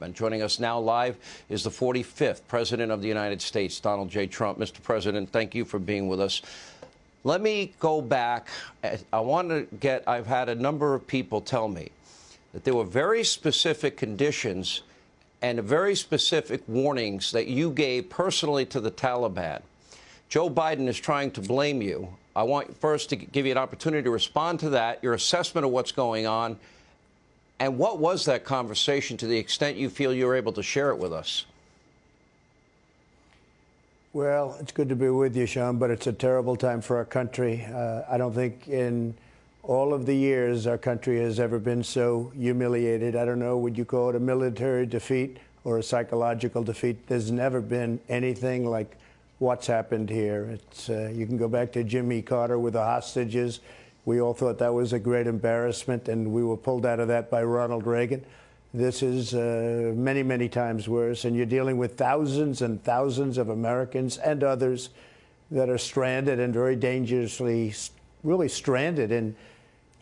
And joining us now live is the 45th President of the United States, Donald J. Trump. Mr. President, thank you for being with us. Let me go back. I've had a number of people tell me that there were very specific conditions and very specific warnings that you gave personally to the Taliban. Joe Biden is trying to blame you. I want first to give you an opportunity to respond to that, your assessment of what's going on. And what was that conversation to the extent you feel you're able to share it with us? Well, it's good to be with you, Sean, but it's a terrible time for our country. I don't think in all of the years our country has ever been so humiliated. I don't know, would you call it a military defeat or a psychological defeat? There's never been anything like what's happened here. You can go back to Jimmy Carter with the hostages. We all thought that was a great embarrassment, and we were pulled out of that by Ronald Reagan. This is many, many times worse, and you're dealing with thousands and thousands of Americans and others that are stranded and very dangerously, really stranded in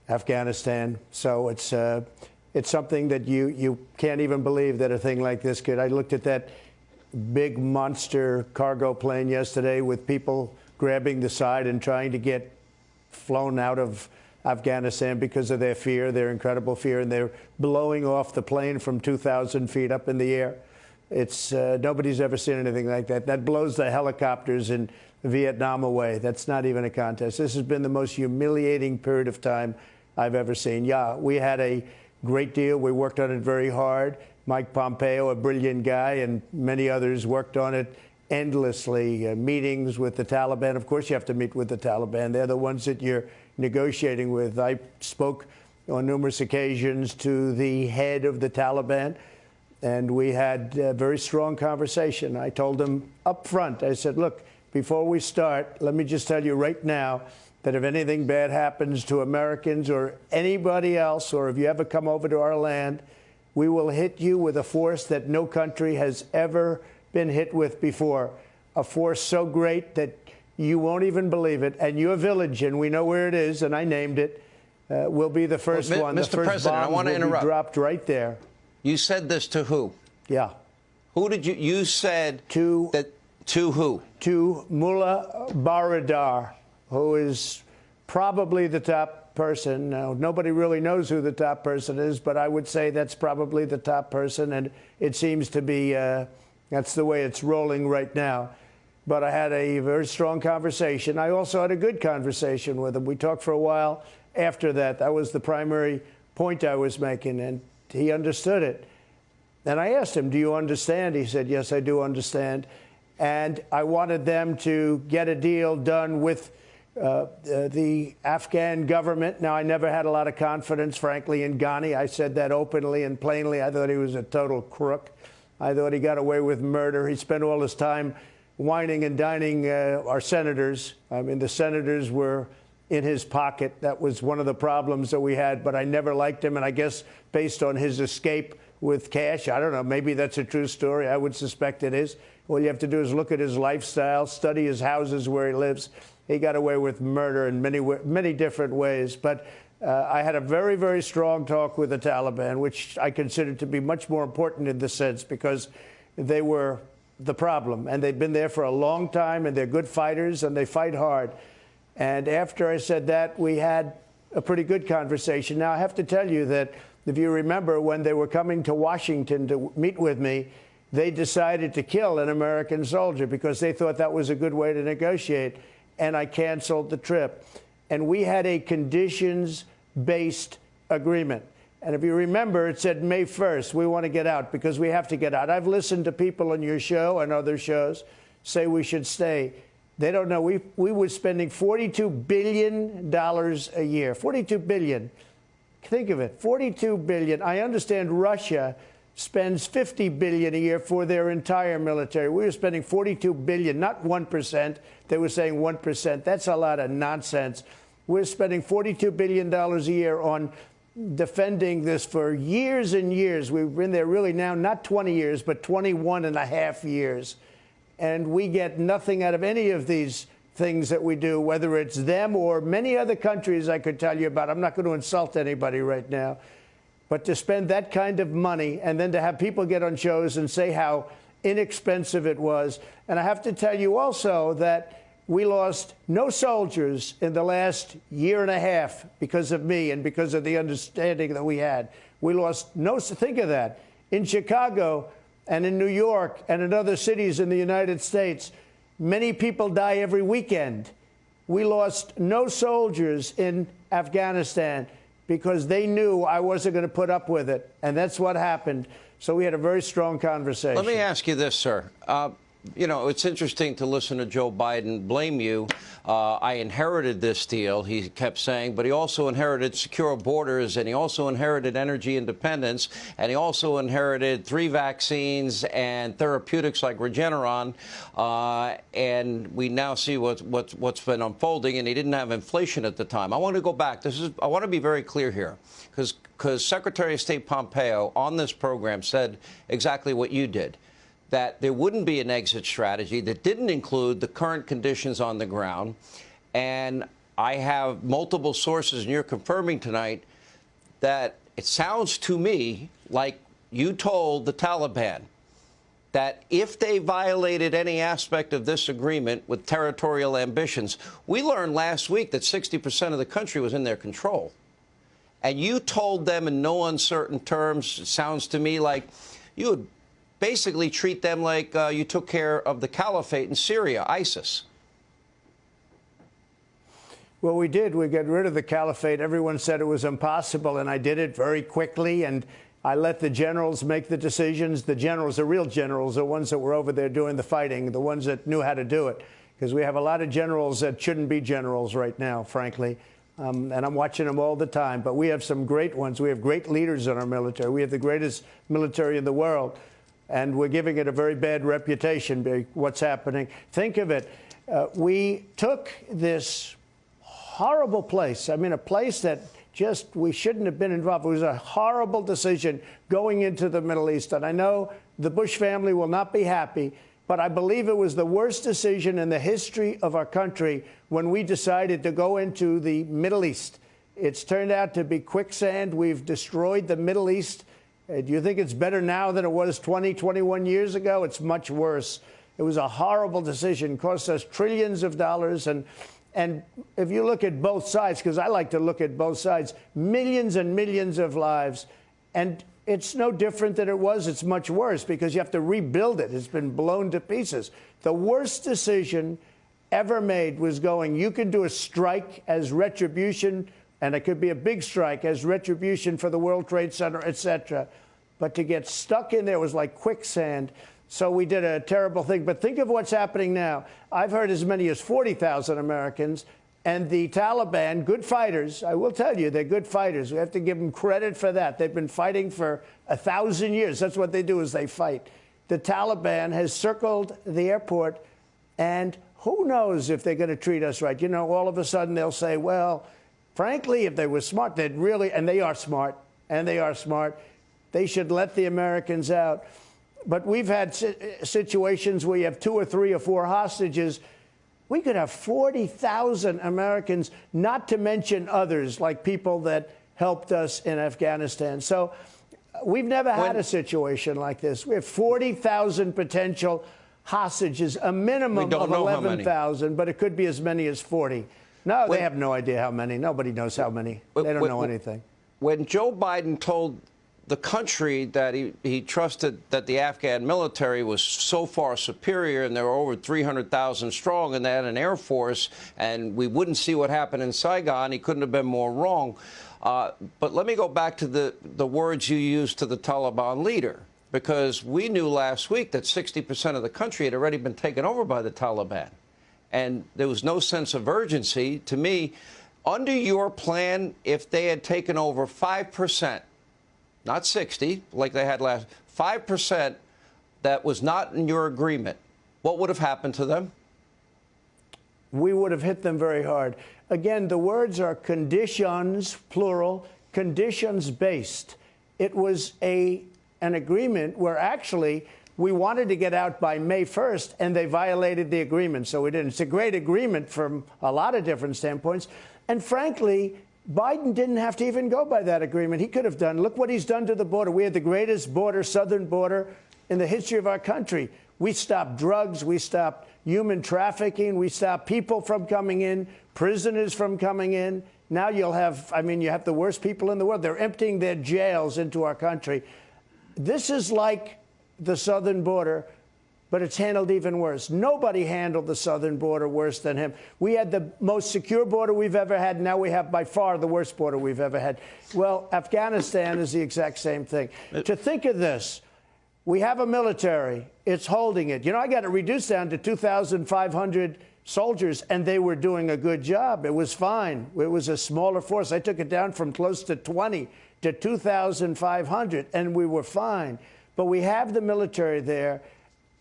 Afghanistan. So it's something that you can't even believe that a thing like this could. I looked at that big monster cargo plane yesterday with people grabbing the side and trying to get flown out of Afghanistan because of their fear, their incredible fear, and they're blowing off the plane from 2,000 feet up in the air. It's nobody's ever seen anything like that. That blows the helicopters in Vietnam away. That's not even a contest. This has been the most humiliating period of time I've ever seen. Yeah, we had a great deal. We worked on it very hard. Mike Pompeo, a brilliant guy, and many others worked on it endlessly, meetings with the Taliban. Of course, you have to meet with the Taliban. They're the ones that you're negotiating with. I spoke on numerous occasions to the head of the Taliban, and we had a very strong conversation. I told him up front, I said, look, before we start, let me just tell you right now that if anything bad happens to Americans or anybody else, or if you ever come over to our land, we will hit you with a force that no country has ever been hit with before, a force so great that you won't even believe it. And your village, and we know where it is, and I named it, will be the first one. Mr. The first President, I want to interrupt. Dropped right there. You said this to who? Yeah. Who did you said to that to who? To Mullah Baradar, who is probably the top person. Now, nobody really knows who the top person is, but I would say that's probably the top person, and it seems to be that's the way it's rolling right now. But I had a very strong conversation. I also had a good conversation with him. We talked for a while after that. That was the primary point I was making, and he understood it. And I asked him, do you understand? He said, yes, I do understand. And I wanted them to get a deal done with the Afghan government. Now, I never had a lot of confidence, frankly, in Ghani. I said that openly and plainly. I thought he was a total crook. I thought he got away with murder. He spent all his time whining and dining our senators. I mean, the senators were in his pocket. That was one of the problems that we had, but I never liked him. And I guess based on his escape with cash, I don't know, maybe that's a true story. I would suspect it is. All you have to do is look at his lifestyle, study his houses where he lives. He got away with murder in many different ways. But I had a very, very strong talk with the Taliban, which I considered to be much more important in this sense because they were the problem. And they'd been there for a long time, and they're good fighters, and they fight hard. And after I said that, we had a pretty good conversation. Now, I have to tell you that if you remember when they were coming to Washington to meet with me, they decided to kill an American soldier because they thought that was a good way to negotiate. And I canceled the trip. And we had a conditions-based agreement. And if you remember, it said May 1st, we want to get out because we have to get out. I've listened to people on your show and other shows say we should stay. They don't know. We were spending $42 billion a year. $42 billion. Think of it. $42 billion. I understand Russia spends $50 billion a year for their entire military. We were spending $42 billion, not 1%. They were saying 1%. That's a lot of nonsense. We're spending $42 billion a year on defending this for years and years. We've been there really now, not 20 years, but 21 and a half years. And we get nothing out of any of these things that we do, whether it's them or many other countries I could tell you about. I'm not going to insult anybody right now. But to spend that kind of money and then to have people get on shows and say how inexpensive it was. And I have to tell you also that we lost no soldiers in the last year and a half because of me and because of the understanding that we had. We lost no, think of that. In Chicago and in New York and in other cities in the United States, many people die every weekend. We lost no soldiers in Afghanistan because they knew I wasn't going to put up with it. And that's what happened. So we had a very strong conversation. Let me ask you this, sir. You know, it's interesting to listen to Joe Biden blame you. I inherited this deal, he kept saying, but he also inherited secure borders, and he also inherited energy independence, and he also inherited 3 vaccines and therapeutics like Regeneron, and we now see what's been unfolding, and he didn't have inflation at the time. I want to go back. I want to be very clear here, because Secretary of State Pompeo on this program said exactly what you did, that there wouldn't be an exit strategy that didn't include the current conditions on the ground. And I have multiple sources, and you're confirming tonight that it sounds to me like you told the Taliban that if they violated any aspect of this agreement with territorial ambitions, we learned last week that 60% of the country was in their control. And you told them in no uncertain terms, it sounds to me like you would basically treat them like you took care of the caliphate in Syria, ISIS. Well, we did. We got rid of the caliphate. Everyone said it was impossible, and I did it very quickly, and I let the generals make the decisions. The generals, the real generals, the ones that were over there doing the fighting, the ones that knew how to do it, because we have a lot of generals that shouldn't be generals right now, frankly. And I'm watching them all the time. But we have some great ones. We have great leaders in our military. We have the greatest military in the world. And we're giving it a very bad reputation by what's happening. Think of it. We took this horrible place. I mean, a place that just we shouldn't have been involved. It was a horrible decision going into the Middle East. And I know the Bush family will not be happy, but I believe it was the worst decision in the history of our country when we decided to go into the Middle East. It's turned out to be quicksand. We've destroyed the Middle East. Do you think it's better now than it was 20, 21 years ago? It's much worse. It was a horrible decision, cost us trillions of dollars. And if you look at both sides, because I like to look at both sides, millions and millions of lives. And it's no different than it was. It's much worse because you have to rebuild it. It's been blown to pieces. The worst decision ever made was going, you can do a strike as retribution, and it could be a big strike as retribution for the World Trade Center, et cetera. But to get stuck in there was like quicksand. So we did a terrible thing. But think of what's happening now. I've heard as many as 40,000 Americans. And the Taliban, good fighters, I will tell you, they're good fighters. We have to give them credit for that. They've been fighting for 1,000 years. That's what they do, is they fight. The Taliban has circled the airport, and who knows if they're going to treat us right. You know, all of a sudden they'll say, well, frankly, if they were smart, they'd really, and they are smart, they should let the Americans out. But we've had situations where you have 2 or 3 or 4 hostages. We could have 40,000 Americans, not to mention others, like people that helped us in Afghanistan. So we've never had a situation like this. We have 40,000 potential hostages, a minimum of 11,000, but it could be as many as 40. No, they have no idea how many. Nobody knows how many. They don't know anything. When Joe Biden told the country that he trusted that the Afghan military was so far superior, and they were over 300,000 strong, and they had an air force, and we wouldn't see what happened in Saigon, he couldn't have been more wrong. But let me go back to the words you used to the Taliban leader, because we knew last week that 60% of the country had already been taken over by the Taliban. And there was no sense of urgency. To me, under your plan, if they had taken over 5%, not 60, like they had last, 5% that was not in your agreement, what would have happened to them? We would have hit them very hard. Again, the words are conditions, plural, conditions-based. It was an agreement where actually we wanted to get out by May 1st, and they violated the agreement, so we didn't. It's a great agreement from a lot of different standpoints. And frankly, Biden didn't have to even go by that agreement. He could have done. Look what he's done to the border. We had the greatest border, southern border, in the history of our country. We stopped drugs. We stopped human trafficking. We stopped people from coming in, prisoners from coming in. Now you'll have, I mean, you have the worst people in the world. They're emptying their jails into our country. This is like the southern border, but it's handled even worse. Nobody handled the southern border worse than him. We had the most secure border we've ever had. Now we have by far the worst border we've ever had. Well, Afghanistan is the exact same thing. To think of this, we have a military. It's holding it. You know, I got it reduced down to 2,500 soldiers, and they were doing a good job. It was fine. It was a smaller force. I took it down from close to 20 to 2,500, and we were fine. But we have the military there,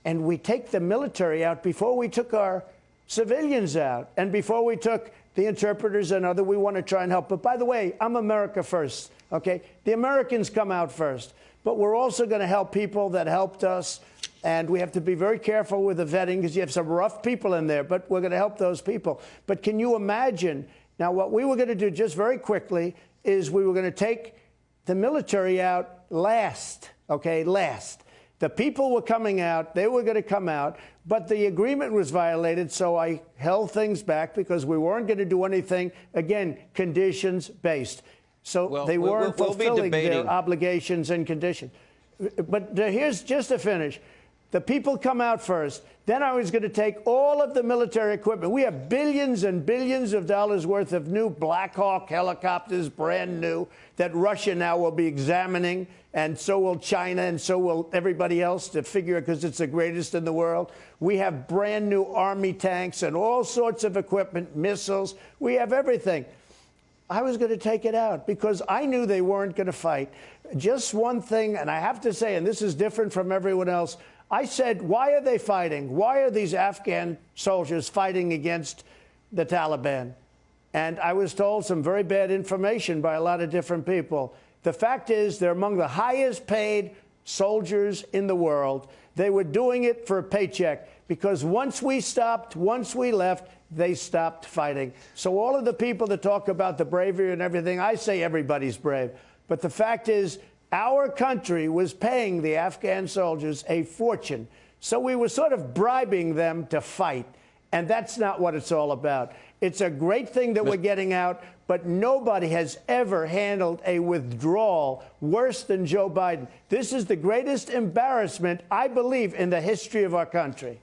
and we take the military out before we took our civilians out, and before we took the interpreters and other. We want to try and help. But by the way, I'm America first, okay? The Americans come out first. But we're also going to help people that helped us. And we have to be very careful with the vetting because you have some rough people in there. But we're going to help those people. But can you imagine? Now, what we were going to do just very quickly is we were going to take the military out last, okay, last. The people were coming out. They were going to come out. But the agreement was violated, so I held things back because we weren't going to do anything, again, conditions-based. So they weren't fulfilling their obligations and conditions. But here's just to finish. The people come out first. Then I was going to take all of the military equipment. We have billions and billions of dollars worth of new Black Hawk helicopters, brand new, that Russia now will be examining, and so will China, and so will everybody else to figure it because it's the greatest in the world. We have brand new Army tanks and all sorts of equipment, missiles. We have everything. I was going to take it out because I knew they weren't going to fight. Just one thing, and I have to say, and this is different from everyone else, I said, why are they fighting? Why are these Afghan soldiers fighting against the Taliban? And I was told some very bad information by a lot of different people. The fact is, they're among the highest paid soldiers in the world. They were doing it for a paycheck because once we stopped, once we left, they stopped fighting. So all of the people that talk about the bravery and everything, I say everybody's brave. But the fact is, our country was paying the Afghan soldiers a fortune. So we were sort of bribing them to fight. And that's not what it's all about. It's a great thing that we're getting out, but nobody has ever handled a withdrawal worse than Joe Biden. This is the greatest embarrassment, I believe, in the history of our country.